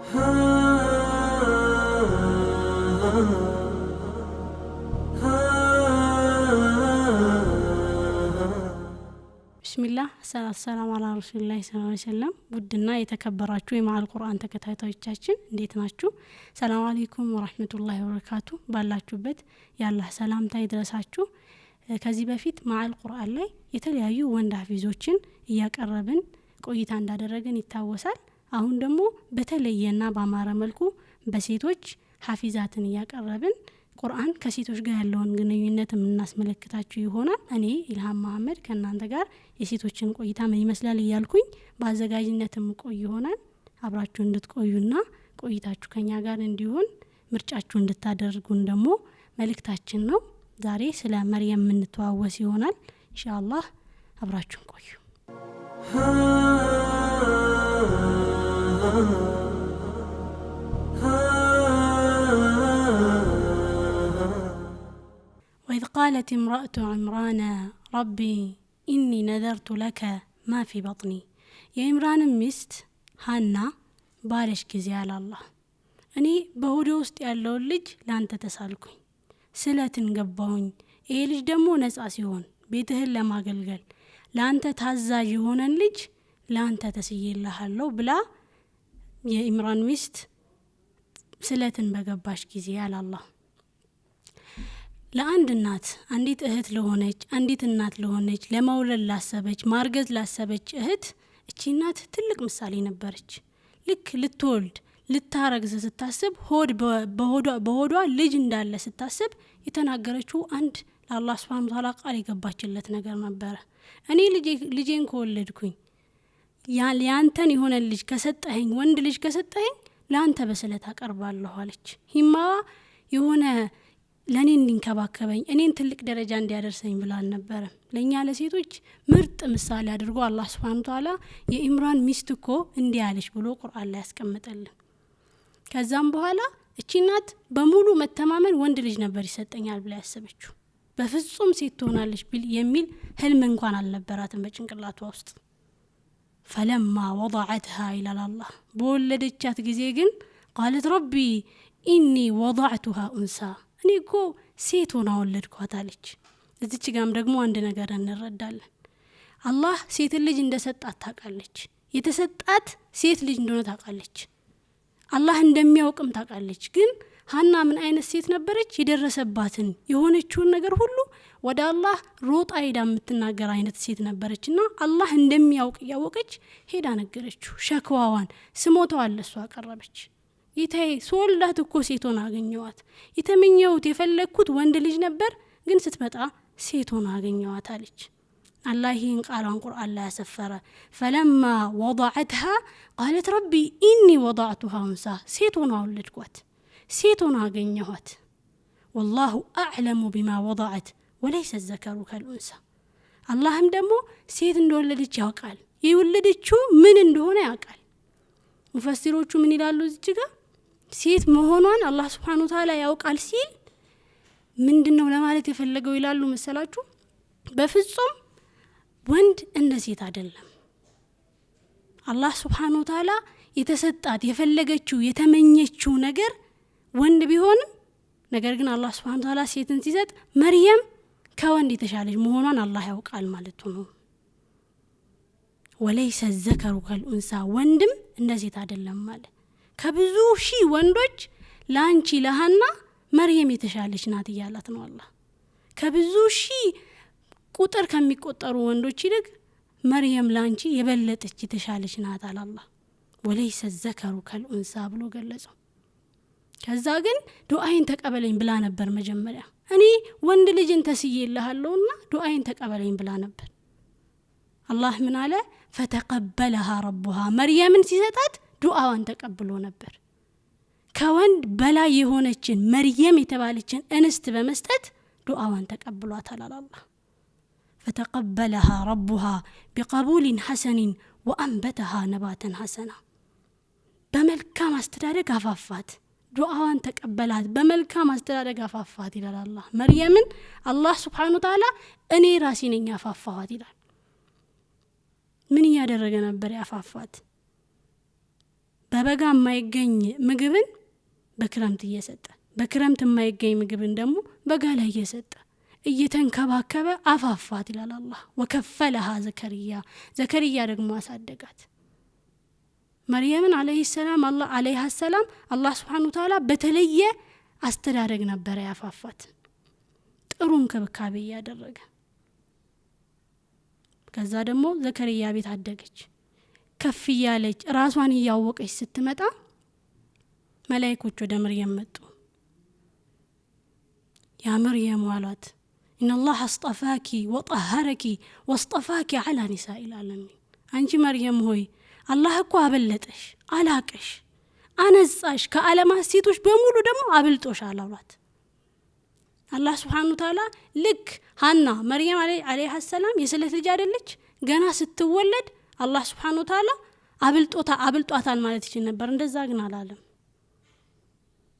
ቢስሚላህ ሰላም አላ ረሱላህ ሰለላሁ ዐለይሂ ወሰለም። ውድና የተከበራችሁ የማዕል ቁርአን ተከታታዮቻችን እንዴት ናችሁ? ሰላም አለይኩም ወራህመቱላሂ ወበረካቱ። ባላችሁበት ያላህ ሰላምታ ይድረሳችሁ። ከዚህ በፊት ማዕል ቁርአን ላይ የተለያዩ ወንድ ሐፊዞችን እያቀረብን ቆይታ እንዳደረግን ይታወሳል። አሁን ደግሞ በተለየና በአማረ መልኩ በሴቶች ሐፊዛትን እያቀረብን ቁርአን ከሴቶች ጋር ያለውን ግንኙነት የምናስመለክታችሁ ይሆናል። እኔ ኢልሃም መሐመድ ከእናንተ ጋር የሴቶችን ቆይታ ምን ይመስላል እያልኩኝ በአዘጋጅነትም ቆይ ይሆናል። አብራችሁ እንድትቆዩና ቆይታችሁ ከኛ ጋር እንዲሆን ምርጫችሁ እንድታደርጉን ደግሞ መልእክታችን ነው። ዛሬ ስለ መርየም የምንተዋወስ ይሆናል። ኢንሻአላህ አብራችሁን ቆዩ። وإذ قالت امرأة عمران ربي إني نذرت لك ما في بطني يا عمران مست هانا بالش كزي على الله أني بهودي وسط ያለው ልጅ ላንተ ተሳልኩኝ ስለትን ገባሁኝ ይሄ ልጅ ደግሞ ነጻ ሲሆን ቤትህን ለማገልገል ላንተ ታዛዥ የሆነን ልጅ ላንተ ተስይልሃለሁ ብላ የኢምራን ሚስት ስለትን በገባሽ ጊዜ ያለ አላህ ለአንድ እናት አንዲት እህት ለሆነች አንዲት እናት ለሆነች ለመውለድ ላሰበች ማርገዝ ላሰበች እህት እቺ እናት ትልቅ ምሳሌ ነበረች። ልክ ልትወልድ ልታረግዝ ስታስብ በሆዷ ልጅ እንዳለ ስታስብ የተናገረችው አንድ ለአላህ Subhanahu Wa Ta'ala ቃል የገባችለት ነገር ነበረ። እኔ ልጄን ከወለድኩኝ ያንተን የሆነ ልጅ ከሰጠኸኝ ወንድ ልጅ ከሰጠኸኝ ላንተ በስለት አቀርባለሁ አለች። ሂማ የሆነ ለኔ እንዲንከባከበኝ እኔን ትልቅ ደረጃ እንዲያደርሰኝ ብላል ነበር። ለኛ ለሴቶች ምርጥ ምሳሌ አድርጎ አላህ Subhanahu Wa Ta'ala የኢምራን ሚስት እኮ እንዲያለች ብሎ ቁርአን ላይ ያስቀምጠልን። ከዛም በኋላ እቺ እናት በሙሉ መተማመን ወንድ ልጅ ነበር ይሰጠኛል ብላ ያሰበችው። በፍጹም ሴት ትሆናለች የሚል ህልም እንኳን አልነበራትም በጭንቅላቷ ውስጥ። فلما وضعتها الى الله በወለደቻት ጊዜ ግን قالت ربي اني وضعتها انثى እኔ እኮ ሴት ሆና ወለድኳት አለች። እዚች ጋም ደግሞ አንድ ነገር እንረዳለን። አላህ ሴት ልጅ እንደሰጣት ታውቃለች። የተሰጣት ሴት ልጅ እንደሆነ ታውቃለች። አላህ እንደሚያውቅም ታውቃለች። ግን ሀና ምን አይነት ሴት ነበረች? የደረሰባትን የሆነችውን ነገር ሁሉ ወደ አላህ ሮጣ ሄዳ የምትናገር አይነት ሴት ነበረችና አላህ እንደሚያውቅ ያወቀች ሄዳ ነገረችው። ሸክዋዋን ስሞታው ለሷ አቀረበች። ይታይ ሶልዳት እኮ ሴት ሆና አገኘዋት። የተመኘሁት የፈለኩት ወንድ ልጅ ነበር፣ ግን ስትመጣ ሴት ሆና አገኘዋት አለች። አላህ ይህን ቃሏን ቁርአን ላይ ያሰፈረ። فلما وضعتها قالت ربي اني وضعتها انثى ሴት ሆና ወለድኳት ሴት ሆና አገኘኋት። والله اعلم بما وضعت وليس الذكر كالانثى አላህም ደግሞ ሴት እንደወለደች ያውቃል። የወለደችው ምን እንደሆነ ያውቃል። ሙፈሲሮቹ ምን ይላሉ እዚህ ጋር ሴት መሆኗን አላህ Subhanahu Wa Ta'ala ያውቃል ሲል ምንድነው ለማለት የፈለገው ይላሉ መሰላችሁ? በፍጹም ወንድ እንደ ሴት አይደለም። አላህ Subhanahu Wa Ta'ala የተሰጣት የፈለገችው የተመኘችው ነገር ወንድ ቢሆንም ነገር ግን አላህ Subhanahu Wa Ta'ala ሴትን ሲሰጥ መርየም ከወንድ የተሻለች መሆኗን አላህ ያውቃል ማለት ነው። وليس الذكر كالانثى ወንድም እንደ ሴት አይደለም ማለት ከብዙ ሺህ ወንዶች ላንቺ ለሃና መርየም የተሻለች ናት ይያላት ነው አላህ። ከብዙ ሺህ ቁጥር ከሚቆጠሩ ወንዶች ይልቅ መርየም ላንቺ የበለጠች የተሻለች ናት አላህ። وليس الذكر كالانثى ብሎ ገለጸው። ከዛ ግን ዱዓይን ተቀበለኝ ብላ ነበር መጀመሪያ። እኔ ወንድ ልጅን ተስይልሃለሁና ዱዓይን ተቀበለኝ ብላ ነበር። አላህ ምን አለ? فتقبلها ربها መርየምን ሲሰጣት ዱዓዋን ተቀብሎ ነበር። ከወንድ በላይ የሆነችን መርየም የተባለችን እንስት በመስጠት ዱዓዋን ተቀብሏታል አላህ። فتقبلها ربها بقبول حسن وأنبتها نباتا حسنا በመልካም አስተዳደግ አፋፋት። ዱዓዋን ተቀበላት በመልካም አስተዳደግ አፋፋት ይላል አላህ። መርየምን አላህ Subhanahu Wa Ta'ala እኔ ራሴ ነኝ ያፋፋዋት ይላል። ምን ያደረገ ነበር ያፋፋት? በበጋ የማይገኝ ምግብን በክረምት እየሰጠ በክረምት የማይገኝ ምግብን ደግሞ በጋ ላይ እየሰጠ እየተንከባከበ አፋፋት ይላል አላህ። ወከፈለሃ ዘከርያ ደግሞ አሳደጋት። መርየምን አለይሃ ሰላም አላህ Subhanahu Ta'ala በተለየ አስተዳደግ ነበር ያፋፋት፣ ጥሩ እንክብካቤ ያደረገ። ከዛ ደግሞ ዘከርያ ቤት አደገች። ከፍ ያለች ራሷን ያወቀች ስትመጣ መላእክቶች ወደ መርየም መጡ። ያ መርየም አሏት إن الله اصطفاك وطهرك واصطفاك على نساء العالمين። አንቺ መርየም ሆይ አላህ እኮ አበለጠሽ፣ አላቀሽ፣ አነጻሽ፣ ከዓለማት ሴቶች በሙሉ ደግሞ አብልጦሻል አሏት። አላህ Subhanahu Ta'ala ልክ ሐና መርየም አለይሃ ሰላም የስለት ልጅ አይደለች? ገና ስትወለድ አላህ Subhanahu Ta'ala አብልጧታል ማለት ይችላል ነበር። እንደዛ ግን አላለም።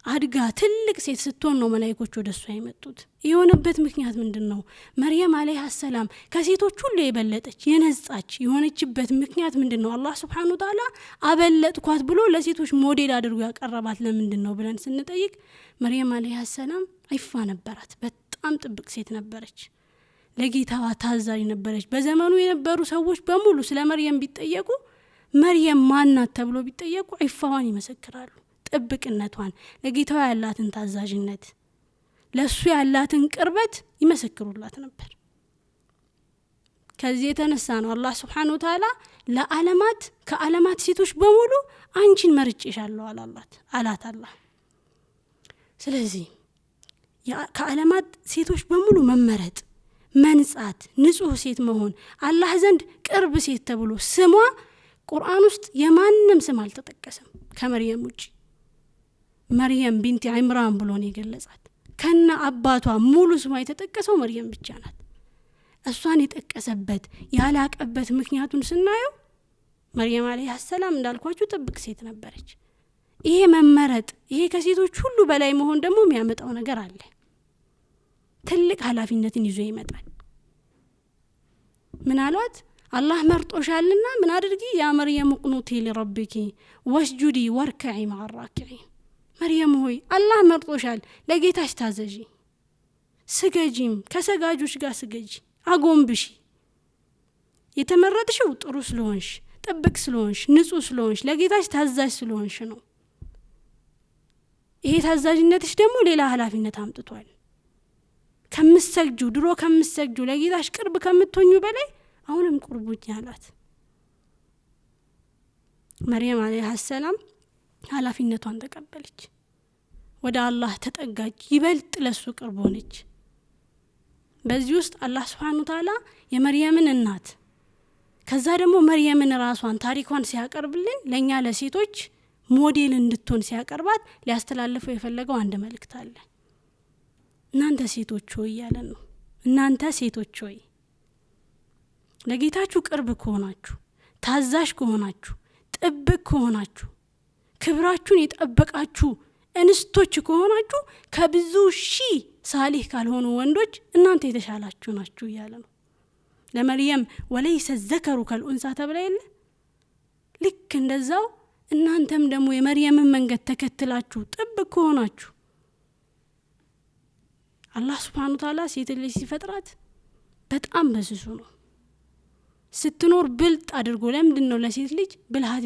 አድጋ ትልቅ ሴት ስትሆን ነው መላእክቶች ወደሷ የመጡት። የሆነበት ምክንያት ምንድነው? መርየም አለይሃ ሰላም ከሴቶች ሁሉ የበለጠች የነጻች የሆነችበት ምክንያት ምንድነው? አላህ Subhanahu Ta'ala አበለጥኳት ብሎ ለሴቶች ሞዴል አድርጎ ያቀረባት ለምንድነው ብለን ስንጠይቅ መርየም አለይሃ ሰላም አይፋ ነበራት። በጣም ጥብቅ ሴት ነበረች። ለጌታዋ ታዛዥ ነበረች። በዘመኑ የነበሩ ሰዎች በሙሉ ስለ መርየም ቢጠየቁ መርየም ማናት ተብሎ ቢጠየቁ አይፋዋን ይመሰክራሉ። ጥብቅነቷን፣ ለጌታዋ ያላትን ታዛዥነት፣ ለሱ ያላትን ቅርበት ይመሰክሩላት ነበር። ከዚህ የተነሳ ነው አላህ Subhanahu Ta'ala ከዓለማት ሴቶች በሙሉ አንቺን መርጬሻለሁ አላት አላህ። ስለዚህ ከዓለማት ሴቶች በሙሉ መመረጥ፣ መንጻት፣ ንጹህ ሴት መሆን፣ አላህ ዘንድ ቅርብ ሴት ተብሎ ስሟ ቁርአን ውስጥ የማንም ስም አልተጠቀሰም ከመርየም ውጪ። መርየም ቢንት ኢምራን ብሎ ነው የገለጻት። ከነ አባቷ ሙሉ ስሟ የተጠቀሰው መርየም ብቻ ናት። እሷን የጠቀሰበት ያላቀበት ምክንያቱን ስናየው መርየም አለይሃ ሰላም እንዳልኳችሁ ጥብቅ ሴት ነበረች። ይሄ መመረጥ፣ ይሄ ከሴቶች ሁሉ በላይ መሆን ደግሞ የሚያመጣው ነገር አለ። ትልቅ ኃላፊነትን ይዞ ይመጣል። ምን አሏት? አላህ መርጦሻልና ምን አድርጊ? ያ መርየም ቁኑቲ ለረብኪ ወስጁዲ ወርከዒ መዐ ራኪዒን። መርየም ሆይ አላህ መርጦሻል፣ ለጌታሽ ታዘዢ፣ ስገጂም፣ ከሰጋጆች ጋር ስገጂ፣ አጎንብሺ። የተመረጥሽው ጥሩ ስለሆንሽ፣ ጥብቅ ስለሆንሽ፣ ንጹህ ስለሆንሽ፣ ለጌታሽ ታዛዥ ስለሆንሽ ነው። ይሄ ታዛዥነትሽ ደግሞ ሌላ ኃላፊነት አምጥቷል። ድሮ ከምትሰግጁ ለጌታሽ ቅርብ ከምትሆኙ በላይ አሁንም ቁርቡኝ አላት። መርየም አለይሃ ሰላም ኃላፊነቷን ተቀበለች። ወደ አላህ ተጠጋች፣ ይበልጥ ለሱ ቅርብ ሆነች። በዚህ ውስጥ አላህ Subhanahu Ta'ala የመርየምን እናት ከዛ ደግሞ መርየምን ራሷን ታሪኳን ሲያቀርብልን ለኛ ለሴቶች ሞዴል እንድትሆን ሲያቀርባት ሊያስተላልፈው የፈለገው አንድ መልእክት አለ። እናንተ ሴቶች ሆይ ያለ ነው። እናንተ ሴቶች ሆይ ለጌታችሁ ቅርብ ከሆናችሁ፣ ታዛዥ ከሆናችሁ፣ ጥብቅ ከሆናችሁ፣ ክብራችሁን የጠበቃችሁ እንስቶች ከሆናችሁ ከብዙ ሺህ ሳሊህ ካልሆኑ ወንዶች እናንተ የተሻላችሁ ናችሁ እያለ ነው። ለመርየም ወለይሰ ዘከሩ ከልኡንሳ ተብላ የለ? ልክ እንደዛው እናንተም ደግሞ የመርየምን መንገድ ተከትላችሁ ጥብቅ ከሆናችሁ አላህ Subhanahu Ta'ala ሴት ልጅ ሲፈጥራት በጣም በስሱ ነው ስትኖር ብልጥ አድርጎ። ለምንድን ነው ለሴት ልጅ ብልሃት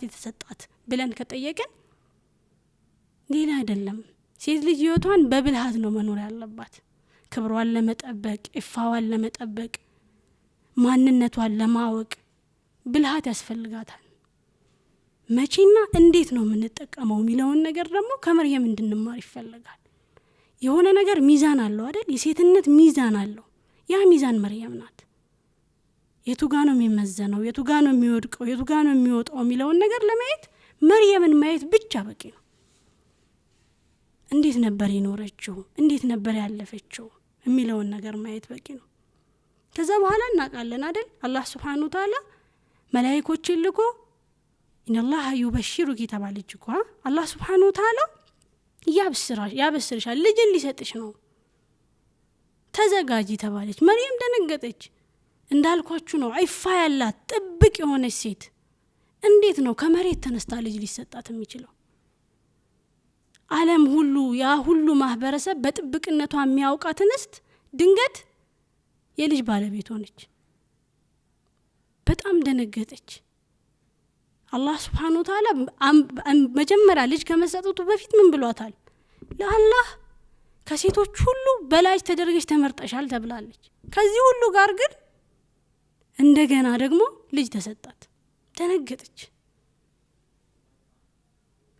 የተሰጣት ብለን ከጠየቀን ሌላ አይደለም። ሴት ልጅ ህይወቷን በብልሃት ነው መኖር ያለባት። ክብሯን ለመጠበቅ፣ ኢፋዋን ለመጠበቅ፣ ማንነቷን ለማወቅ ብልሃት ያስፈልጋታል። መቼና እንዴት ነው የምንጠቀመው የሚለውን ነገር ደግሞ ከመርየም እንድንማር ይፈልጋል። የሆነ ነገር ሚዛን አለው አይደል? የሴትነት ሚዛን አለው። ያ ሚዛን መርየም ናት። የቱጋ ነው የሚመዘነው፣ የቱጋ ነው የሚወድቀው፣ የቱጋ ነው የሚወጣው የሚለውን ነገር ለማየት መርየምን ማየት ብቻ በቂ ነው። እንዴት ነበር የኖረችው፣ እንዴት ነበር ያለፈችው የሚለውን ነገር ማየት በቂ ነው። ከዛ በኋላ እናውቃለን አይደል? አላህ Subhanahu Ta'ala መላእክቶችን ልኮ ኢነላህ ዩበሽሩኪ ተባለች እኮ። አላህ Subhanahu Ta'ala ያበስርሻል፣ ልጅን ሊሰጥሽ ነው፣ ተዘጋጂ ተባለች። መርየም ደነገጠች። እንዳልኳችሁ ነው፣ ዒፋ ያላት ጥብቅ የሆነች ሴት እንዴት ነው ከመሬት ተነስታ ልጅ ሊሰጣት የሚችለው? ዓለም ሁሉ ያ ሁሉ ማህበረሰብ በጥብቅነቷ የሚያውቃት እንስት ድንገት የልጅ ባለቤት ሆነች። በጣም ደነገጠች። አላህ Subhanahu Wa Ta'ala መጀመሪያ ልጅ ከመሰጠቱ በፊት ምን ብሏታል? ለአላህ ከሴቶች ሁሉ በላጭ ተደርገሽ ተመርጠሻል ተብላለች። ከዚህ ሁሉ ጋር ግን እንደገና ደግሞ ልጅ ተሰጣት። ተነገጠች።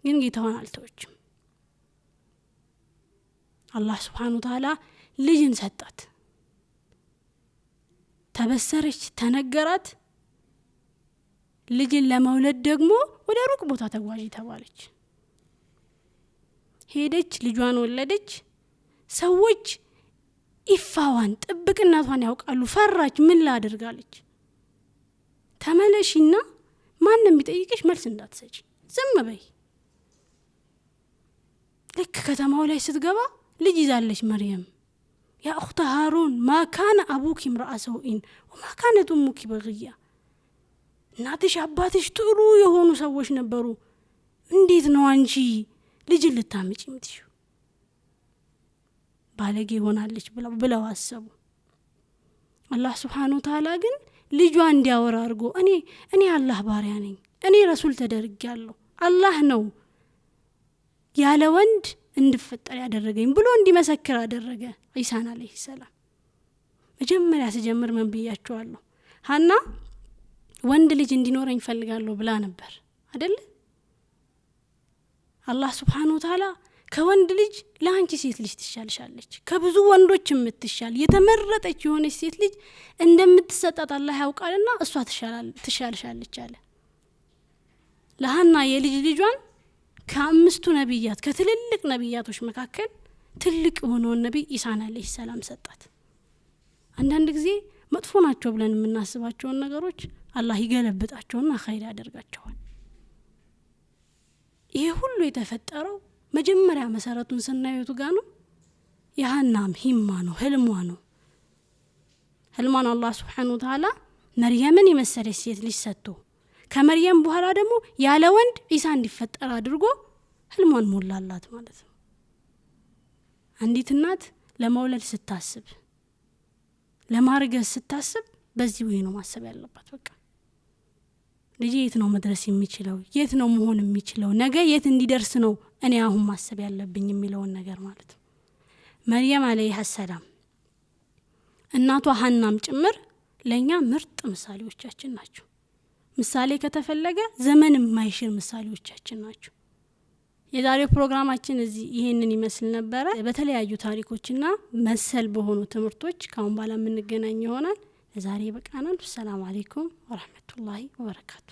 ግን ጌታዋን አልተወችም። አላህ Subhanahu Wa Ta'ala ልጅን ሰጣት። ተበሰረች፣ ተነገራት። ልጅን ለመውለድ ደግሞ ወደ ሩቅ ቦታ ተጓዥ ተባለች። ሄደች፣ ልጇን ወለደች። ሰዎች ኢፋዋን ጥብቅናቷን ያውቃሉ። ፈራች። ምን ላደርጋለች? ተመለሽና ማንም ቢጠይቅሽ መልስ እንዳትሰጪ፣ ዝም በይ። ልክ ከተማው ላይ ስትገባ ልጅ ይዛለች መርየም። ያ اخت هارون ما كان ابوك امرأ سوء وما كانت امك بغيا። እናትሽ አባትሽ ጥሩ የሆኑ ሰዎች ነበሩ፣ እንዴት ነው አንቺ ልጅ ልታመጪ የምትይው? ባለጌ ሆናለች ብለው አሰቡ። አላህ Subhanahu Wa Ta'ala ግን ልጇ እንዲያወራ አድርጎ እኔ አላህ ባሪያ ነኝ፣ እኔ ረሱል ተደርጌያለሁ፣ አላህ ነው ያለ ወንድ እንድፈጠር ያደረገኝ ብሎ እንዲመሰክር አደረገ ኢሳን አለይሂ ሰላም። መጀመሪያ ሲጀምር ምን ብያቸዋለሁ? ሐና ወንድ ልጅ እንዲኖረኝ ፈልጋለሁ ብላ ነበር አይደል? አላህ Subhanahu Wa Ta'ala ከወንድ ልጅ ለአንቺ ሴት ልጅ ትሻልሻለች፣ ከብዙ ወንዶች የምትሻል የተመረጠች የሆነች ሴት ልጅ እንደምትሰጣት አላህ ያውቃልና እሷ ትሻልሻለች አለ። ለሐና የልጅ ልጇን ከአምስቱ ነብያት ከትልልቅ ነብያቶች መካከል ትልቅ የሆነውን ነብይ ኢሳን አለይሂ ሰላም ሰጣት። አንዳንድ ጊዜ መጥፎ ናቸው ብለን የምናስባቸውን ነገሮች አላህ ይገለብጣቸውና ኸይር ያደርጋቸዋል። ይሄ ሁሉ የተፈጠረው መጀመሪያ መሰረቱን ስናየው ጋር ነው። የሐናም ሂማ ነው፣ ህልሟ ነው። ህልሟን አላህ Subhanahu Wa Ta'ala መርየምን የመሰለች ሴት ልጅ ሰጥቶ ከመርየም በኋላ ደግሞ ያለ ወንድ ኢሳ እንዲፈጠር አድርጎ ህልሟን ሞላላት ማለት ነው። አንዲት እናት ለመውለድ ስታስብ፣ ለማርገዝ ስታስብ በዚህ ወይ ነው ማሰብ ያለባት። በቃ ልጅ የት ነው መድረስ የሚችለው? የት ነው መሆን የሚችለው? ነገ የት እንዲደርስ ነው እኔ አሁን ማሰብ ያለብኝ የሚለውን ነገር ማለት ነው። መርየም አለይሃ ሰላም እናቷ ሐናም ጭምር ለኛ ምርጥ ምሳሌዎቻችን ናቸው። ምሳሌ ከተፈለገ ዘመን የማይሽር ምሳሌዎቻችን ናቸው። የዛሬው ፕሮግራማችን እዚህ ይሄንን ይመስል ነበር። በተለያዩ ታሪኮችና መሰል በሆኑ ትምህርቶች ካሁን በኋላ የምንገናኝ ይሆናል። ለዛሬ በቃናል። ሰላም አለይኩም ወራህመቱላሂ ወበረካቱ።